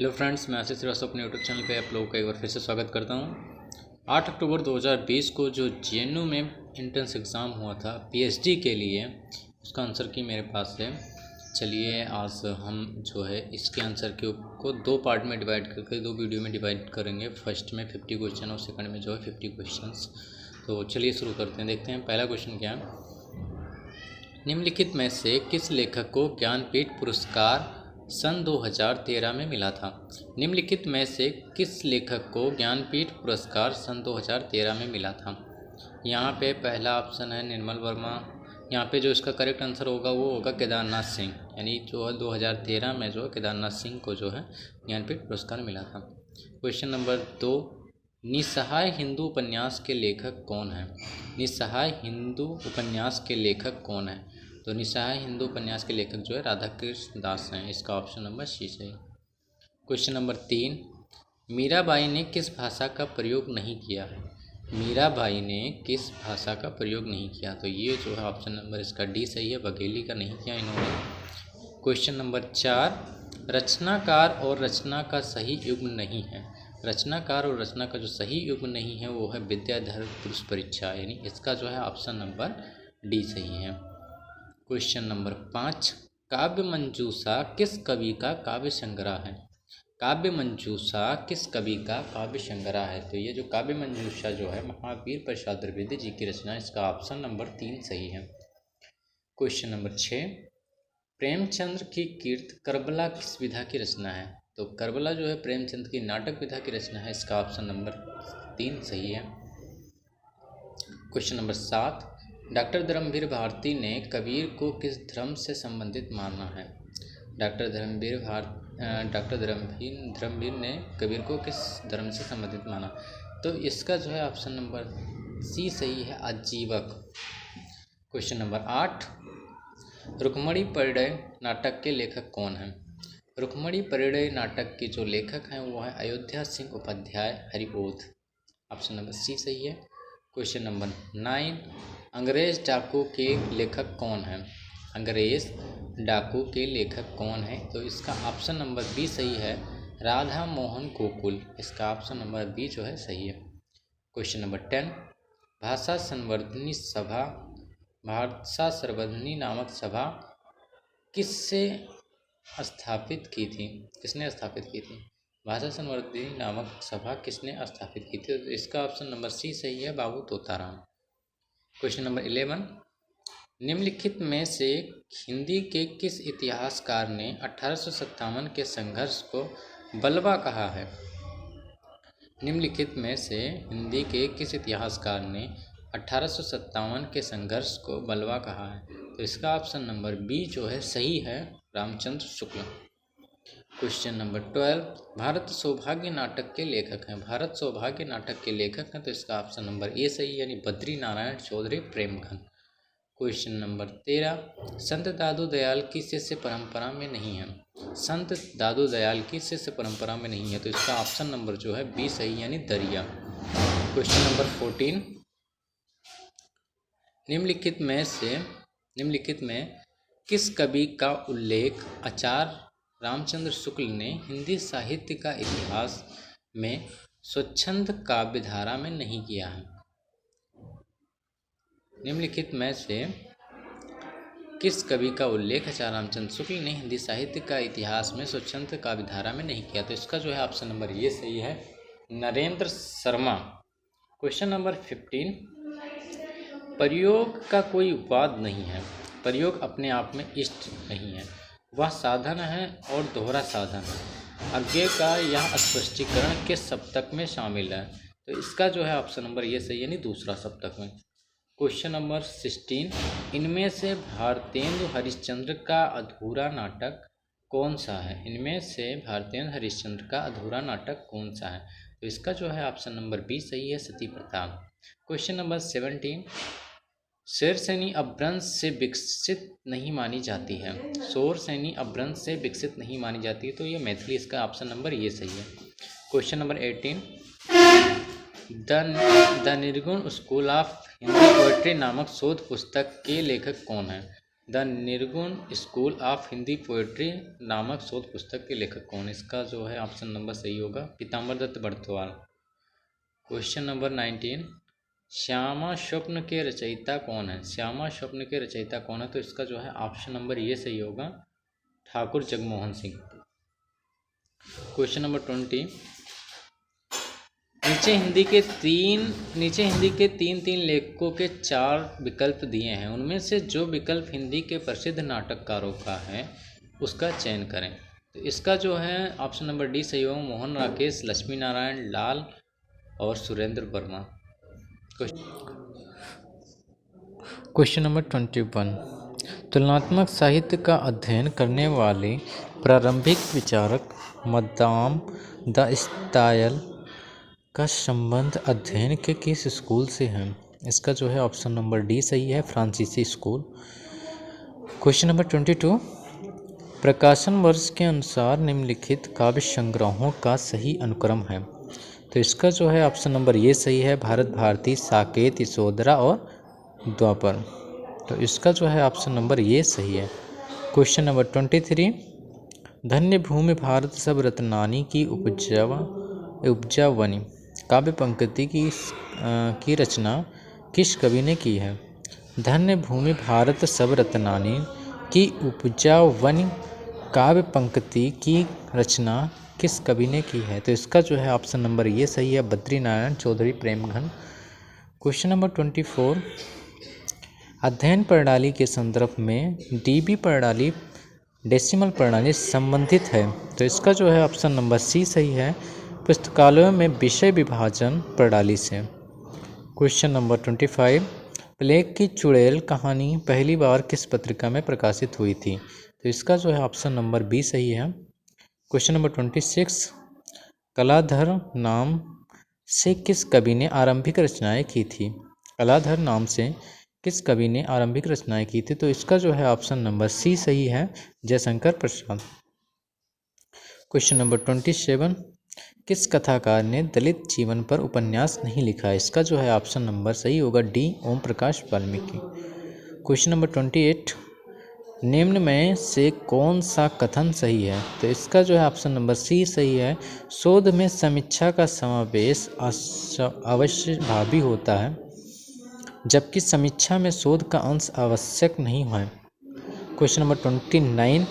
Hello friends, मैं आशीष श्रीवास्तव अपने YouTube channel पे आप लोगों का एक बार फिर से स्वागत करता हूँ। 8 अक्टूबर 2020 को जो जेएनयू में एंट्रेंस एग्ज़ाम हुआ था पीएचडी के लिए, उसका आंसर की मेरे पास है। चलिए आज हम जो है इसके आंसर को दो पार्ट में डिवाइड करके दो वीडियो में डिवाइड करेंगे। फर्स्ट में 50 क्वेश्चन और सेकंड में जो है 50 क्वेश्चंस। तो चलिए शुरू करते हैं, देखते हैं पहला क्वेश्चन क्या है। निम्नलिखित में से किस लेखक को ज्ञानपीठ पुरस्कार सन 2013 में मिला था? निम्नलिखित में से किस लेखक को ज्ञानपीठ पुरस्कार सन 2013 में मिला था? यहाँ पे पहला ऑप्शन है निर्मल वर्मा। यहाँ पे जो इसका करेक्ट आंसर होगा वो होगा केदारनाथ सिंह, यानी जो है 2013 में जो है केदारनाथ सिंह को जो है ज्ञानपीठ पुरस्कार मिला था। क्वेश्चन नंबर 2, निस्सहाय हिंदू उपन्यास के लेखक कौन है? निस्सहाय हिंदू उपन्यास के लेखक कौन है? तो निस्सहाय हिंदू उपन्यास के लेखक जो है राधाकृष्ण दास हैं। इसका ऑप्शन नंबर सी सही। क्वेश्चन नंबर 3, मीराबाई ने किस भाषा का प्रयोग नहीं किया है? मीराबाई ने किस भाषा का प्रयोग नहीं किया? तो ये जो है ऑप्शन नंबर इसका डी सही है, बघेली का नहीं किया इन्होंने। क्वेश्चन नंबर 4, रचनाकार और रचना का सही युग्म नहीं है। रचनाकार और रचना का जो सही युग्म नहीं है वो है विद्याधर पुरुष परीक्षा, यानी इसका जो है ऑप्शन नंबर डी सही है। क्वेश्चन नंबर 5, काव्य मंजूषा किस कवि का काव्य संग्रह है? काव्य मंजूषा किस कवि का काव्य संग्रह है? तो ये जो काव्य मंजूषा जो है महावीर प्रसाद द्विवेदी जी की रचना, इसका ऑप्शन नंबर 3 सही है। क्वेश्चन नंबर 6, प्रेमचंद्र की कीर्त करबला किस विधा की रचना है? तो करबला जो है प्रेमचंद्र की नाटक विधा की रचना है, इसका ऑप्शन नंबर 3 सही है। Question number 7, doctor Dharamvir Bharati ने कबीर को किस धर्म से संबंधित माना है? डॉक्टर धर्मवीर ने कबीर को किस धर्म से संबंधित माना? तो इसका जो है ऑप्शन नंबर सी सही है, आजीवक। क्वेश्चन नंबर 8, रुक्मणी परिणय नाटक के लेखक कौन हैं? रुक्मणी परिणय नाटक के जो लेखक हैं वो है Ayodhya Singh Upadhyay Hariaudh. Option number C सही है। क्वेश्चन नंबर 9, अंग्रेज डाकू के लेखक कौन हैं? अंग्रेज डाकू के लेखक कौन है? तो इसका ऑप्शन नंबर बी सही है, राधा मोहन गोकुल। इसका ऑप्शन नंबर बी जो है सही है। क्वेश्चन नंबर 10, भाषा संवर्धनी नामक सभा किसने स्थापित की थी? भाषा संवर्धनी नामक सभा किसने स्थापित की थी? तो इसका ऑप्शन नंबर सी सही है, बाबू तोताराम। क्वेश्चन नंबर 11, निम्नलिखित में से हिंदी के किस इतिहासकार ने 1857 के संघर्ष को बलवा कहा है? निम्नलिखित में से हिंदी के किस इतिहासकार ने 1857 के संघर्ष को बलवा कहा है? तो इसका ऑप्शन नंबर बी जो है सही है, रामचंद्र शुक्ल। क्वेश्चन नंबर 12, भारत सौभाग्य नाटक के लेखक हैं। भारत सौभाग्य नाटक के लेखक हैं, तो इसका ऑप्शन नंबर ए सही है, यानी बद्री नारायण चौधरी प्रेमघन। क्वेश्चन नंबर 13, संत दादू दयाल की शिष्य परंपरा में नहीं है। संत दादू दयाल की शिष्य परंपरा में नहीं है, तो इसका ऑप्शन नंबर जो है बी सही, यानी दरिया। क्वेश्चन नंबर 14, निम्नलिखित में किस कवि का उल्लेख आचार्य रामचंद्र शुक्ल ने हिंदी साहित्य का इतिहास में स्वच्छंद काव्यधारा में नहीं किया है? निम्नलिखित में से किस कवि का उल्लेख आचार्य रामचंद्र शुक्ल ने हिंदी साहित्य का इतिहास में स्वच्छंद काव्यधारा में नहीं किया? तो इसका जो है ऑप्शन नंबर ये सही है, नरेंद्र शर्मा। क्वेश्चन नंबर 15, प्रयोग का कोई वाद नहीं है। प्रयोग अपने आप में इष्ट नहीं है, वह साधन है और दोहरा साधन है। आगे का यह स्पष्टीकरण किस सप्तक में शामिल है? तो इसका जो है ऑप्शन नंबर ये सही, यानी दूसरा सप्तक में। क्वेश्चन नंबर 16, इनमें से भारतेंदु हरिश्चंद्र का अधूरा नाटक कौन सा है? इनमें से भारतेंदु हरिश्चंद्र का अधूरा नाटक कौन सा है? तो इसका जो है ऑप्शन नंबर बी सही है, सती प्रताप। क्वेश्चन नंबर 17, शेरसैनी अपभ्रंश से विकसित नहीं मानी जाती है। शेरसैनी अपभ्रंश से विकसित नहीं मानी जाती है, तो ये मैथिली, इसका ऑप्शन नंबर ये सही है। क्वेश्चन नंबर 18, द निर्गुण स्कूल ऑफ हिंदी पोएट्री नामक शोध पुस्तक के लेखक कौन है? द निर्गुण स्कूल ऑफ हिंदी पोएट्री नामक शोध पुस्तक के लेखक कौन? इसका जो है ऑप्शन नंबर सही होगा पीताम्बर दत्त बड़तवाल। क्वेश्चन नंबर 19, श्यामा स्वप्न के रचयिता कौन है? श्यामा स्वप्न के रचयिता कौन है? तो इसका जो है ऑप्शन नंबर ये सही होगा ठाकुर जगमोहन सिंह। क्वेश्चन नंबर 20, नीचे हिंदी के तीन लेखकों के 4 विकल्प दिए हैं, उनमें से जो विकल्प हिंदी के प्रसिद्ध नाटककारों का है उसका चयन करें। तो इसका जो है ऑप्शन नंबर डी सही होगा मोहन राकेश, लक्ष्मी नारायण, लाल और सुरेंद्र वर्मा। क्वेश्चन नंबर 21, तुलनात्मक साहित्य का अध्ययन करने वाले प्रारंभिक विचारक मदाम द स्टाइल का संबंध अध्ययन के किस स्कूल से है? इसका जो है ऑप्शन नंबर डी सही है फ्रांसीसी स्कूल। क्वेश्चन नंबर 22, प्रकाशन वर्ष के अनुसार निम्नलिखित काव्य संग्रहों का सही अनुक्रम है? तो इसका जो है ऑप्शन नंबर ये सही है भारत भारती, साकेत, यशोधरा और द्वापर। तो इसका जो है ऑप्शन नंबर ये सही है। क्वेश्चन नंबर 23, धन्य भूमि भारत सब रत्नानी की उपजावनी काव्य पंक्ति की रचना किस कवि ने की है? धन्य भूमि भारत सब रत्नानी की उपजावनी काव्य पंक्ति की रचना किस कवि ने की है? तो इसका जो है ऑप्शन नंबर ये सही है बद्रीनारायण चौधरी प्रेमघन। क्वेश्चन नंबर 24, अध्ययन प्रणाली के संदर्भ में डीबी प्रणाली डेसिमल प्रणाली संबंधित है? तो इसका जो है ऑप्शन नंबर सी सही है पुस्तकालयों में विषय विभाजन प्रणाली से। क्वेश्चन नंबर 25, प्लेग की चुड़ैल कहानी पहली बार किस पत्रिका में प्रकाशित हुई थी? तो इसका जो है ऑप्शन नंबर बी सही है। क्वेश्चन नंबर 26, कलाधर नाम से किस कवि ने आरंभिक रचनाएं की थी? कलाधर नाम से किस कवि ने आरंभिक रचनाएं की थी? तो इसका जो है ऑप्शन नंबर सी सही है जयशंकर प्रसाद। क्वेश्चन नंबर 27, किस कथाकार ने दलित जीवन पर उपन्यास नहीं लिखा? इसका जो है ऑप्शन नंबर सही होगा D Om Prakash Valmiki. Question number 28, निम्न में से कौन सा कथन सही है? तो इसका जो है ऑप्शन नंबर सी सही है शोध में समीक्षा का समावेश अवश्य भावी होता है जबकि समीक्षा में शोध का अंश आवश्यक नहीं है। क्वेश्चन नंबर 29,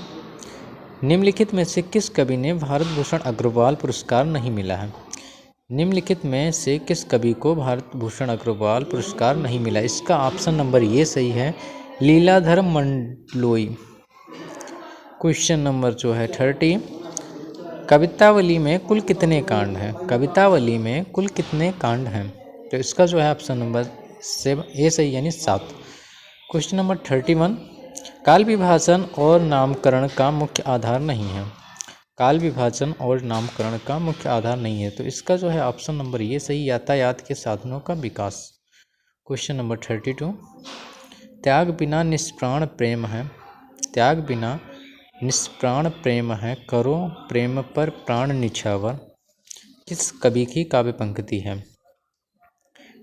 निम्नलिखित में से किस कवि ने भारत भूषण अग्रवाल पुरस्कार नहीं मिला है? निम्नलिखित में से किस कवि को भारत भूषण अग्रवाल पुरस्कार नहीं मिला? इसका ऑप्शन नंबर ये सही है लीलाधर मंडलोई। क्वेश्चन नंबर जो है 30, कवितावली में कुल कितने कांड हैं? कवितावली में कुल कितने कांड हैं? तो इसका जो है ऑप्शन नंबर ए सही यानी 7। क्वेश्चन नंबर 31, काल विभाजन और नामकरण का मुख्य आधार नहीं है? काल विभाजन और नामकरण का मुख्य आधार नहीं है। तो इसका जो है ऑप्शन नंबर ये सही यातायात के साधनों का विकास। क्वेश्चन नंबर 32, त्याग बिना निष्प्राण प्रेम है, त्याग बिना निष्प्राण प्रेम है, करो प्रेम पर प्राण निछावर किस कवि की काव्य पंक्ति है?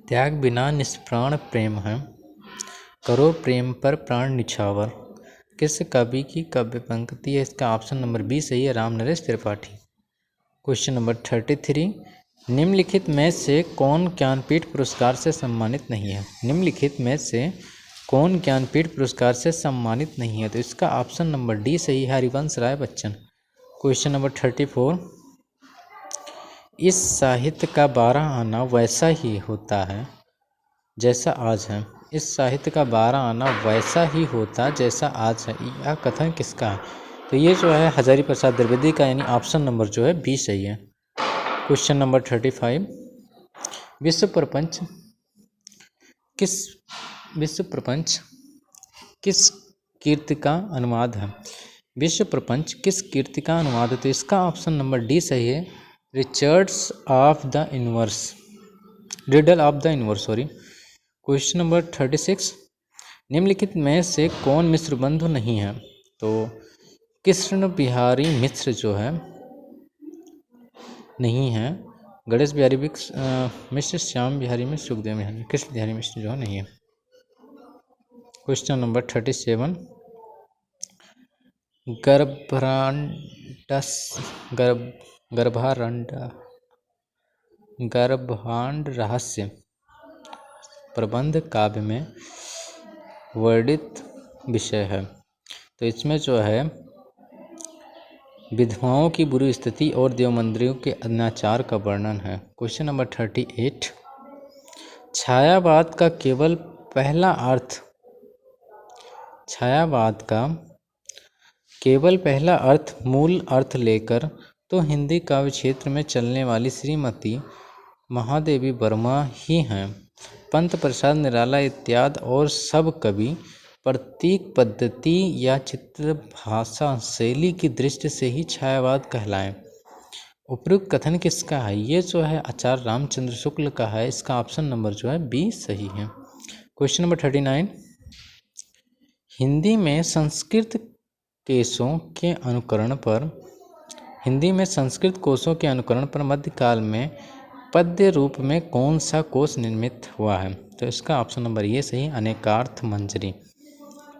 त्याग बिना निष्प्राण प्रेम है, करो प्रेम पर प्राण निछावर किस कवि की काव्य पंक्ति है? इसका ऑप्शन नंबर बी सही है राम नरेश त्रिपाठी। क्वेश्चन नंबर 33, निम्नलिखित में से कौन ज्ञानपीठ पुरस्कार से सम्मानित नहीं है? निम्नलिखित में से कौन ज्ञानपीठ पुरस्कार से सम्मानित नहीं है? तो इसका ऑप्शन नंबर डी सही है हरिवंश राय बच्चन। क्वेश्चन नंबर 34, इस साहित्य का 12 आना वैसा ही होता है जैसा आज है। इस साहित्य का 12 आना वैसा ही होता जैसा आज है, यह कथन किसका है? तो ये जो है हजारी प्रसाद द्विवेदी का यानी ऑप्शन नंबर जो है बी सही है। क्वेश्चन नंबर 35, विश्व प्रपंच किस कीर्ति का अनुवाद है? विश्व प्रपंच किस कीर्ति का अनुवाद है? तो इसका ऑप्शन नंबर डी सही है Richards of the universe, riddle of the universe sorry. Question number 36, निम्नलिखित में से कौन मिश्र बंधु नहीं है? तो कृष्ण बिहारी मिश्र जो है नहीं है, गणेश बिहारी मिश्र, श्याम बिहारी मिश्र, सुखदेव बिहारी, कृष्ण बिहारी मिश्र जो है नहीं है। क्वेश्चन नंबर 37, गर्भांडस गर्भ गर्भारंड गर्भांड रहस्य प्रबंध काव्य में वर्णित विषय है। तो इसमें जो है विधवाओं की बुरी स्थिति और देवमंदिरों के अनाचार का वर्णन है। क्वेश्चन नंबर 38, छायावाद का केवल पहला अर्थ छायावाद का केवल पहला अर्थ मूल अर्थ लेकर तो हिंदी काव्य क्षेत्र में चलने वाली श्रीमती महादेवी वर्मा ही हैं। पंत प्रसाद निराला इत्यादि और सब कवि प्रतीक पद्धति या चित्र भाषा शैली की दृष्टि से ही छायावाद कहलाएं। उपयुक्त कथन किसका है? ये जो है आचार्य रामचंद्र शुक्ल का है। इसका ऑप्शन नंबर जो है बी सही है। क्वेश्चन नंबर 39, हिंदी में संस्कृत कोशों के अनुकरण पर मध्यकाल में पद्य रूप में कौन सा कोश निर्मित हुआ है? तो इसका ऑप्शन नंबर ये सही, अनेकार्थ मंजरी।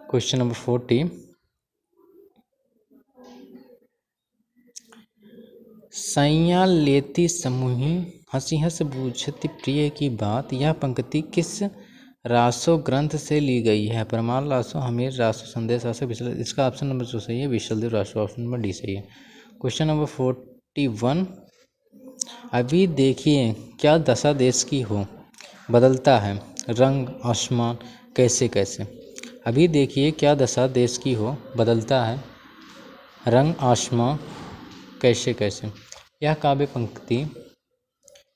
क्वेश्चन नंबर 40, सैया लेती समूही हंसी हंस बूझती प्रिय की बात, यह पंक्ति किस रासो ग्रंथ से ली गई है? परमाल रासो, हमीर रासो, संदेश रासो, विशल। इसका ऑप्शन नंबर जो सही है Visaldev Raso, option number D सही है। क्वेश्चन नंबर 41, अभी देखिए क्या दशा देश की हो, बदलता है रंग आसमान कैसे कैसे। अभी देखिए क्या दशा देश की हो, बदलता है रंग आसमान कैसे कैसे। यह काव्य पंक्ति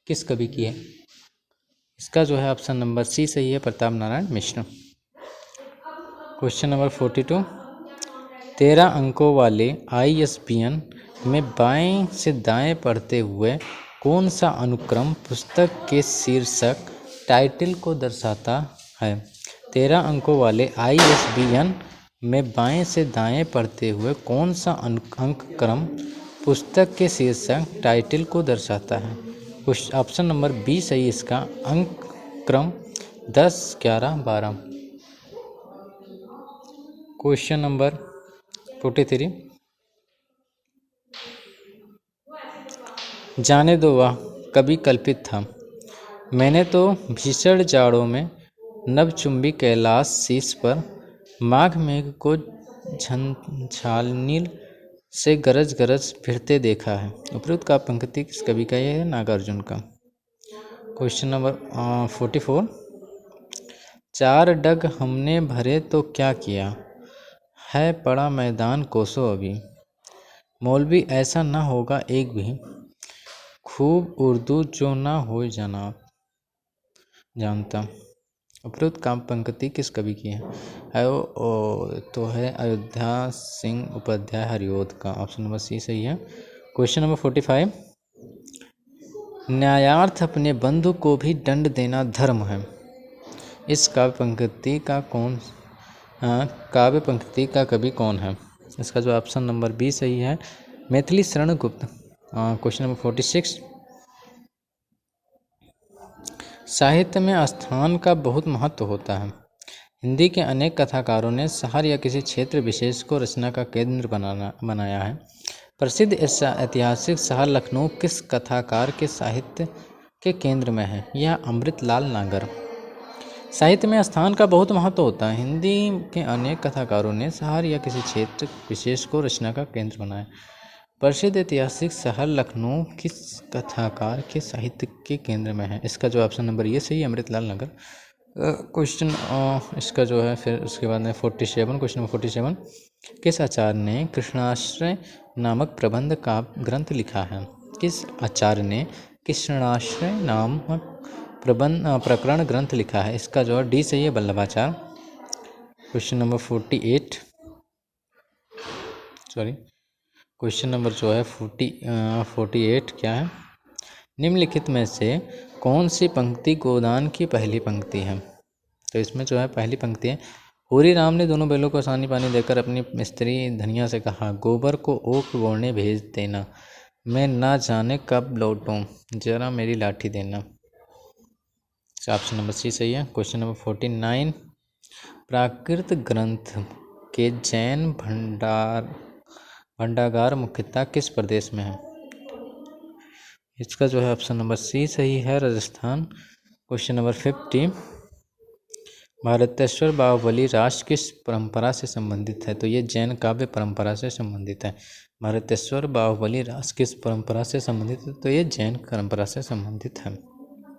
किस कवि की है? इसका जो है ऑप्शन नंबर सी सही है, प्रताप नारायण मिश्र। क्वेश्चन नंबर 42, 13 अंकों वाले ISBN में बाएं से दाएं पढ़ते हुए कौन सा अनुक्रम पुस्तक के शीर्षक टाइटल को दर्शाता है? 13 अंकों वाले ISBN में बाएं से दाएं पढ़ते हुए कौन सा अंक क्रम पुस्तक के शीर्षक टाइटल को दर्शाता है? ऑप्शन नंबर बी सही, इसका अंक क्रम 10, 11, 12। क्वेश्चन नंबर 43, जाने दो वह कभी कल्पित था, मैंने तो भीषण जाड़ों में नवचुंबी कैलाश शीश पर माघ मेघ को झंझानील से गरज गरज फिरते देखा है। उपयुक्त का पंक्ति किस कवि का? यह है नागार्जुन का। क्वेश्चन नंबर 44, 4 डग हमने भरे तो क्या किया है, पड़ा मैदान कोसों अभी, मौलवी ऐसा ना होगा एक भी, खूब उर्दू जो ना हो जानता। उपयुक्त काम पंक्ति किस कवि की है? तो है अयोध्या सिंह उपाध्याय हरिओद का, ऑप्शन नंबर सी सही है। क्वेश्चन नंबर 45, न्यायार्थ अपने बंधु को भी दंड देना धर्म है, इस काव्य पंक्ति का कवि कौन है? इसका जो ऑप्शन नंबर बी सही है, मैथिली शरण गुप्त। क्वेश्चन नंबर 46, साहित्य में स्थान का बहुत महत्व होता है। हिंदी के अनेक कथाकारों ने शहर या किसी क्षेत्र विशेष को रचना का केंद्र बनाया है। प्रसिद्ध ऐतिहासिक शहर लखनऊ किस कथाकार के साहित्य के केंद्र में है? यह अमृतलाल नागर। साहित्य में स्थान का बहुत महत्व होता है। हिंदी के अनेक कथाकारों ने शहर या किसी क्षेत्र विशेष को रचना का केंद्र बनाया। प्रसिद्ध ऐतिहासिक शहर लखनऊ किस कथाकार के साहित्य के केंद्र में है? इसका जो ऑप्शन नंबर ये सही है, अमृतलाल नगर। क्वेश्चन इसका जो है फिर उसके बाद में 47, क्वेश्चन नंबर 47, किस आचार्य ने कृष्णाश्रय नामक प्रबंध का ग्रंथ लिखा है? किस आचार्य ने कृष्णाश्रय नामक प्रकरण ग्रंथ लिखा है? इसका जो है डी सही है, Vallabhacharya. Question number question number जो है 48 क्या है? निम्नलिखित में से कौन सी पंक्ति गोदान की पहली पंक्ति है? तो इसमें जो है पहली पंक्ति है, होरी राम ने दोनों बैलों को आसानी पानी देकर अपनी स्त्री धनिया से कहा, गोबर को ओक बोने भेज देना, मैं ना जाने कब लौटूं, जरा मेरी लाठी देना। ऑप्शन नंबर सी सही है। क्वेश्चन नंबर 49, प्राकृत ग्रंथ के जैन भंडार भंडागार मुख्यतः किस प्रदेश में है? इसका जो है ऑप्शन नंबर सी सही है, राजस्थान। क्वेश्चन नंबर 50, भारतेश्वर बाहुबली रास किस परंपरा से संबंधित है? तो ये जैन काव्य परंपरा से संबंधित है। भारतेश्वर बाहुबली रास किस परंपरा से संबंधित है? तो ये जैन परंपरा से संबंधित है।